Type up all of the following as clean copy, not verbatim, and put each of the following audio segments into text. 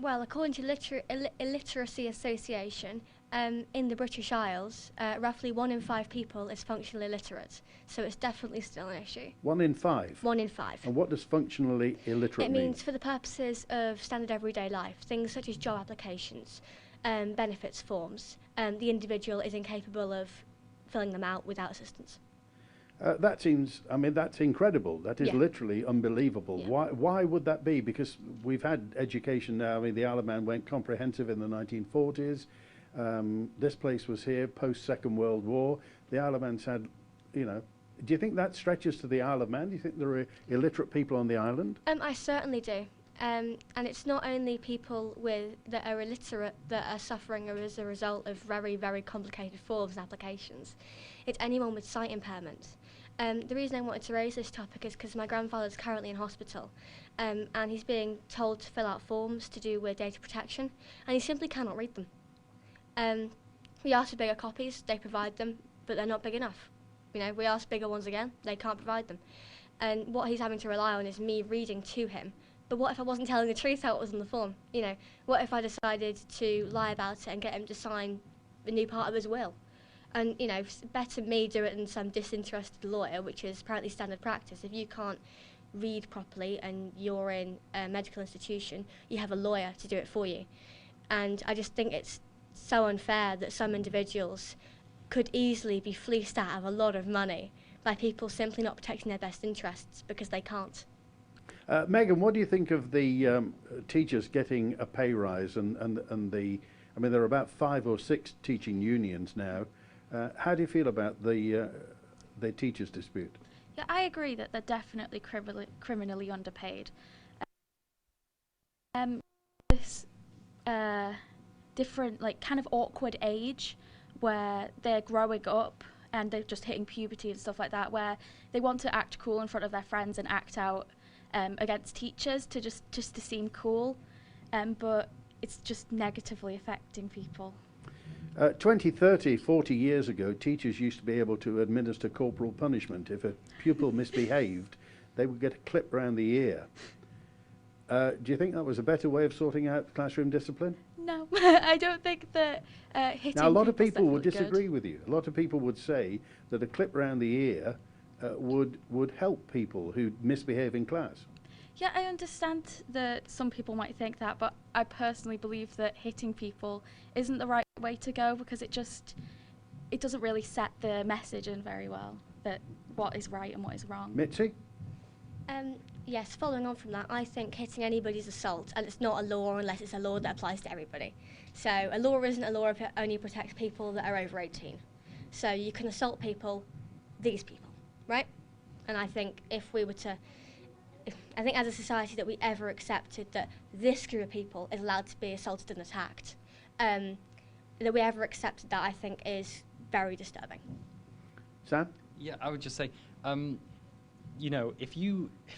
Well, according to Illiteracy Association, in the British Isles, roughly 1 in 5 people is functionally illiterate. So it's definitely still an issue. 1 in 5? 1 in 5. And what does functionally illiterate It mean? means for the purposes of standard everyday life, things such as job applications, benefits forms, the individual is incapable of filling them out without assistance. That seems, I mean, that's incredible. That is Yeah. literally unbelievable. Yeah. Why would that be? Because we've had education now. I mean, the Isle of Man went comprehensive in the 1940s. This place was here post-Second World War. The Isle of Man's had, you know, do you think that stretches to the Isle of Man? Do you think there are illiterate people on the island? I certainly do. And it's not only people that are illiterate that are suffering as a result of very, very complicated forms and applications. It's anyone with sight impairment. The reason I wanted to raise this topic is because my grandfather's currently in hospital, and he's being told to fill out forms to do with data protection, and he simply cannot read them. We ask for bigger copies, they provide them, but they're not big enough. You know, we ask bigger ones again, they can't provide them. And what he's having to rely on is me reading to him. But what if I wasn't telling the truth how it was on the form? You know, what if I decided to lie about it and get him to sign a new part of his will? And, you know, better me do it than some disinterested lawyer, which is apparently standard practice. If you can't read properly and you're in a medical institution, you have a lawyer to do it for you. And I just think it's so unfair that some individuals could easily be fleeced out of a lot of money by people simply not protecting their best interests because they can't. Megan, what do you think of the teachers getting a pay rise and the, I mean, there are about 5 or 6 teaching unions now. How do you feel about the teachers' dispute? Yeah, I agree that they're definitely criminally underpaid. This different, like, kind of awkward age where they're growing up and they're just hitting puberty and stuff like that, where they want to act cool in front of their friends and act out against teachers to just to seem cool, but it's just negatively affecting people. 20, 30, 40 years ago, teachers used to be able to administer corporal punishment. If a pupil misbehaved, they would get a clip round the ear. Do you think that was a better way of sorting out classroom discipline? No, I don't think that hitting. Now, a lot of people would definitely disagree with you. A lot of people would say that a clip round the ear would help people who misbehave in class. Yeah, I understand that some people might think that, but I personally believe that hitting people isn't the right way to go, because it doesn't really set the message in very well, that what is right and what is wrong. Mitzi? Yes, following on from that, I think hitting anybody's assault, and it's not a law unless it's a law that applies to everybody. So a law isn't a law if it only protects people that are over 18. So you can assault people, these people, right? And I think if we were to, I think as a society that we ever accepted that this group of people is allowed to be assaulted and attacked, that we ever accepted that, I think is very disturbing. Sam? Yeah, I would just say, you know, if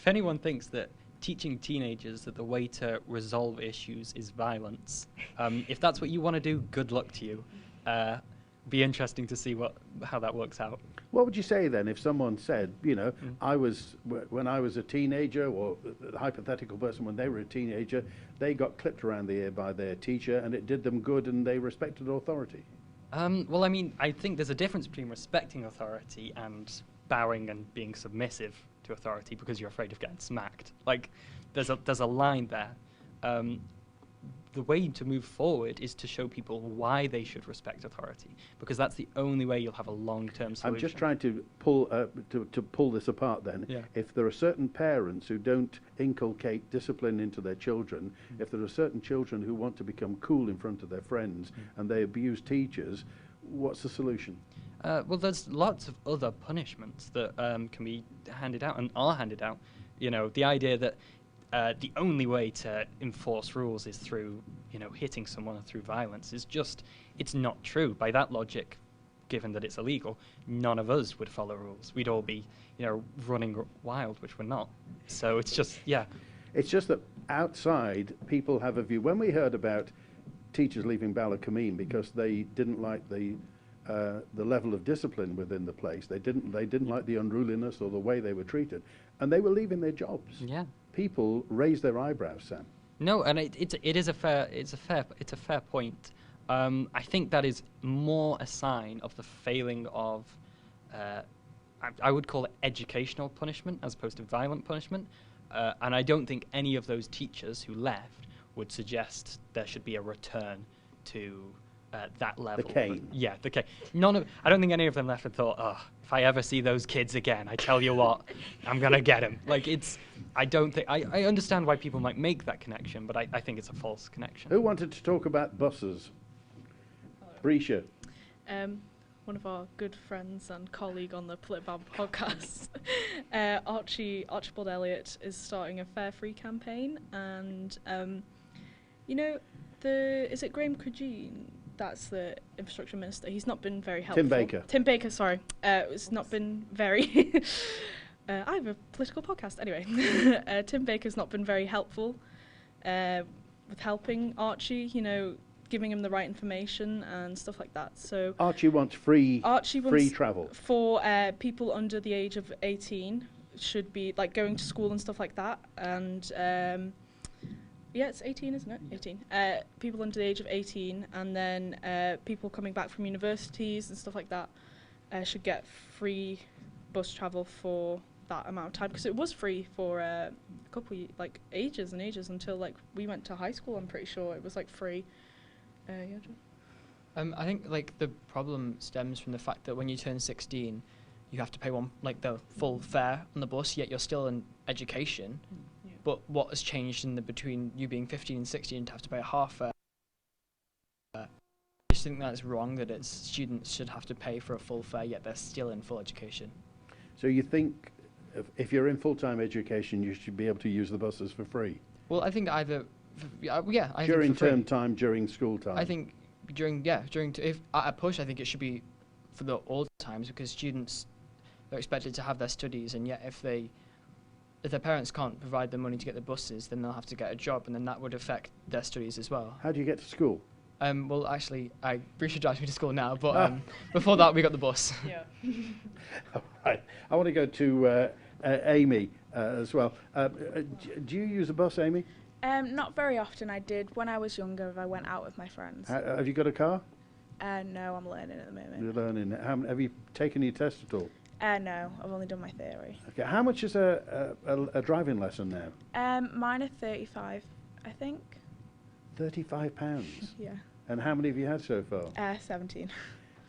anyone thinks that teaching teenagers that the way to resolve issues is violence, if that's what you want to do, good luck to you. Be interesting to see how that works out. What would you say then if someone said, you know, when I was a teenager, or a hypothetical person when they were a teenager, they got clipped around the ear by their teacher and it did them good and they respected authority? Well, I mean, I think there's a difference between respecting authority and bowing and being submissive to authority because you're afraid of getting smacked. Like, there's a line there. The way to move forward is to show people why they should respect authority, because that's the only way you'll have a long-term solution. I'm just trying to pull this apart then. Yeah. If there are certain parents who don't inculcate discipline into their children, if there are certain children who want to become cool in front of their friends and they abuse teachers, what's the solution? Well, there's lots of other punishments that can be handed out and are handed out. You know, the idea that the only way to enforce rules is through, you know, hitting someone or through violence is just, it's not true. By that logic, given that it's illegal, none of us would follow rules. We'd all be, you know, running wild, which we're not. So it's just, yeah. It's just that outside, people have a view. When we heard about teachers leaving Ballakermeen because they didn't like the level of discipline within the place, they didn't like the unruliness or the way they were treated, and they were leaving their jobs. Yeah. People raised their eyebrows, Sam. No, and it is a fair point. I think that is more a sign of the failing of, I would call it educational punishment as opposed to violent punishment. And I don't think any of those teachers who left would suggest there should be a return to that level. The cane. Yeah, the cane. I don't think any of them left and thought, oh, if I ever see those kids again, I tell you what, I'm going to get them. Like, I don't think, I understand why people might make that connection, but I think it's a false connection. Who wanted to talk about buses? Brescia. One of our good friends and colleague on the Politbab podcast, Archibald Elliott, is starting a Fare Free campaign, and is it Graham Cregeen? That's the infrastructure minister. He's not been very helpful. Tim Baker, sorry. It's not been very... I have a political podcast. Anyway, Tim Baker's not been very helpful with helping Archie, giving him the right information and stuff like that. So Archie wants free travel. For people under the age of 18, should be like going to school and stuff like that. And yeah, it's 18, isn't it? 18. People under the age of 18, and then people coming back from universities and stuff like that should get free bus travel for that amount of time, because it was free for a couple ages and ages until we went to high school. I'm pretty sure it was free. Yeah, John? I think the problem stems from the fact that when you turn 16, you have to pay the full fare on the bus, yet you're still in education. Yeah. But what has changed in between you being 15 and 16 to have to pay a half fare? I just think that's wrong, that students should have to pay for a full fare, yet they're still in full education. So you think if you're in full-time education, you should be able to use the buses for free? Well, I think either... during term time, during school time. I think if at a push, I think it should be for all times, because students are expected to have their studies, and yet if their parents can't provide the money to get the buses, then they'll have to get a job, and then that would affect their studies as well. How do you get to school? Well, actually, Brescia drives me to school now, but before that, we got the bus. Yeah. All right. I want to go to Amy as well. Do you use a bus, Amy? Not very often. I did when I was younger, if I went out with my friends. Have you got a car? No, I'm learning at the moment. You're learning. Have you taken your test at all? No, I've only done my theory. Okay. How much is a driving lesson now? Mine are 35, I think. £35? Yeah. And how many have you had so far? 17.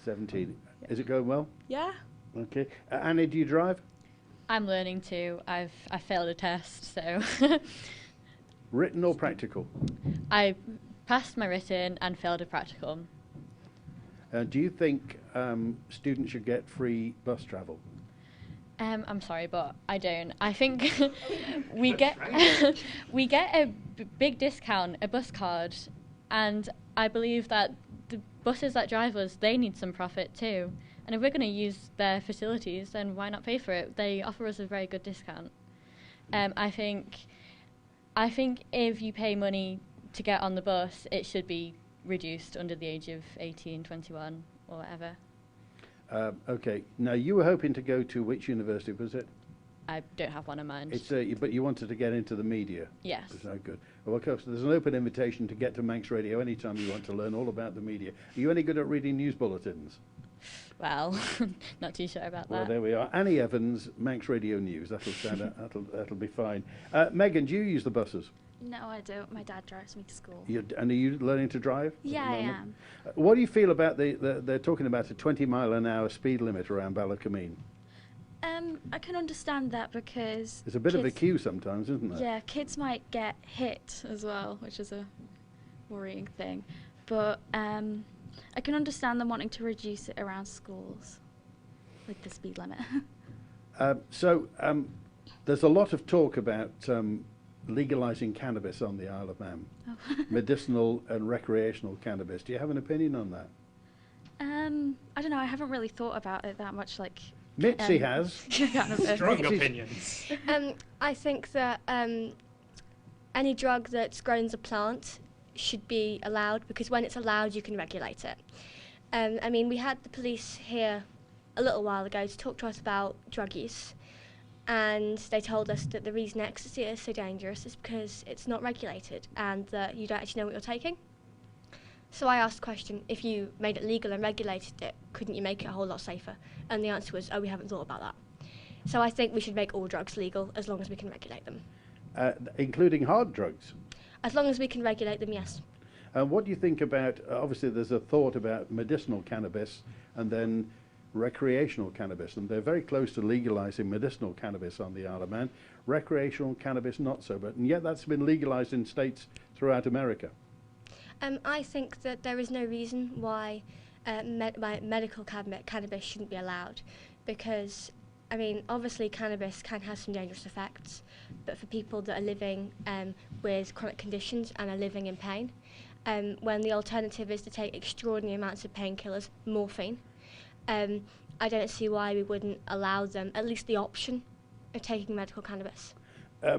17. Yeah. Is it going well? Yeah. Okay. Annie, do you drive? I'm learning to. I failed a test, so... Written or practical? I passed my written and failed a practical. Do you think students should get free bus travel? I'm sorry, but I don't. I think we get a big discount, a bus card, and I believe that the buses that drive us, they need some profit too. And if we're going to use their facilities, then why not pay for it? They offer us a very good discount. I think if you pay money to get on the bus, it should be reduced under the age of 18, 21, or whatever. Okay. Now, you were hoping to go to which university, was it? I don't have one in mind. But you wanted to get into the media? Yes. That's no good. Well, of course, there's an open invitation to get to Manx Radio anytime you want to learn all about the media. Are you any good at reading news bulletins? Well, not too sure about that. Well, there we are. Annie Evans, Manx Radio News. That'll stand out. That'll be fine. Megan, do you use the buses? No, I don't. My dad drives me to school. And are you learning to drive? Yeah, I am. What do you feel about they're talking about a 20-mile-an-hour speed limit around Ballakermeen? I can understand that because... There's a bit of a queue sometimes, isn't there? Yeah, kids might get hit as well, which is a worrying thing. But I can understand them wanting to reduce it around schools with the speed limit. There's a lot of talk about legalising cannabis on the Isle of Man. Oh. Medicinal and recreational cannabis. Do you have an opinion on that? I don't know. I haven't really thought about it that much. Mitzi has. Strong opinions. I think that any drug that's grown as a plant should be allowed, because when it's allowed, you can regulate it. We had the police here a little while ago to talk to us about drug use, and they told us that the reason ecstasy is so dangerous is because it's not regulated and that you don't actually know what you're taking. So I asked the question, if you made it legal and regulated it, couldn't you make it a whole lot safer? And the answer was, oh, we haven't thought about that. So I think we should make all drugs legal as long as we can regulate them. Including hard drugs? As long as we can regulate them, yes. What do you think about, obviously there's a thought about medicinal cannabis and then recreational cannabis, and they're very close to legalizing medicinal cannabis on the Isle of Man. Recreational cannabis not so, but and yet that's been legalized in states throughout America. I think that there is no reason why medical cannabis shouldn't be allowed, because, I mean, obviously cannabis can have some dangerous effects, but for people that are living with chronic conditions and are living in pain, when the alternative is to take extraordinary amounts of painkillers, morphine, I don't see why we wouldn't allow them at least the option of taking medical cannabis.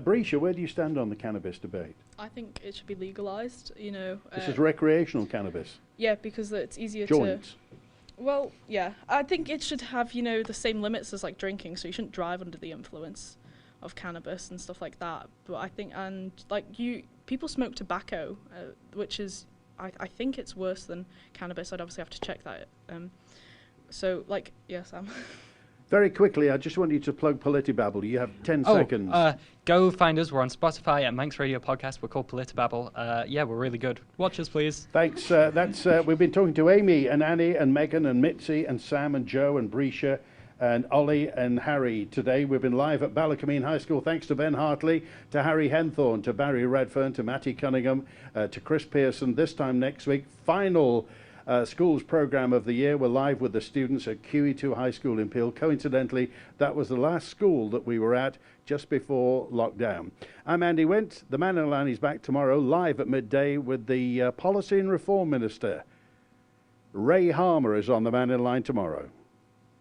Brescia, where do you stand on the cannabis debate? I think it should be legalised, you know. This is recreational cannabis. Yeah, because it's easier Joints. to... Well, yeah. I think it should have, you know, the same limits as, like, drinking, so you shouldn't drive under the influence of cannabis and stuff like that. But I think, and, like, people smoke tobacco, which is, I think it's worse than cannabis. I'd obviously have to check that. So, like, yeah, Sam. Very quickly, I just want you to plug Politibabble. You have 10 seconds. Go find us. We're on Spotify and Manx Radio Podcast. We're called Politibabble. Yeah, we're really good. Watch us, please. Thanks. We've been talking to Amy and Annie and Megan and Mitzi and Sam and Joe and Brescia and Ollie and Harry. Today we've been live at Ballakermeen High School. Thanks to Ben Hartley, to Harry Henthorne, to Barry Redfern, to Matty Cunningham, to Chris Pearson. This time next week, final schools programme of the year. We're live with the students at QE2 High School in Peel. Coincidentally, that was the last school that we were at just before lockdown. I'm Andy Wint. The Mannin Line is back tomorrow, live at midday with the Policy and Reform Minister. Ray Harmer is on the Mannin Line tomorrow.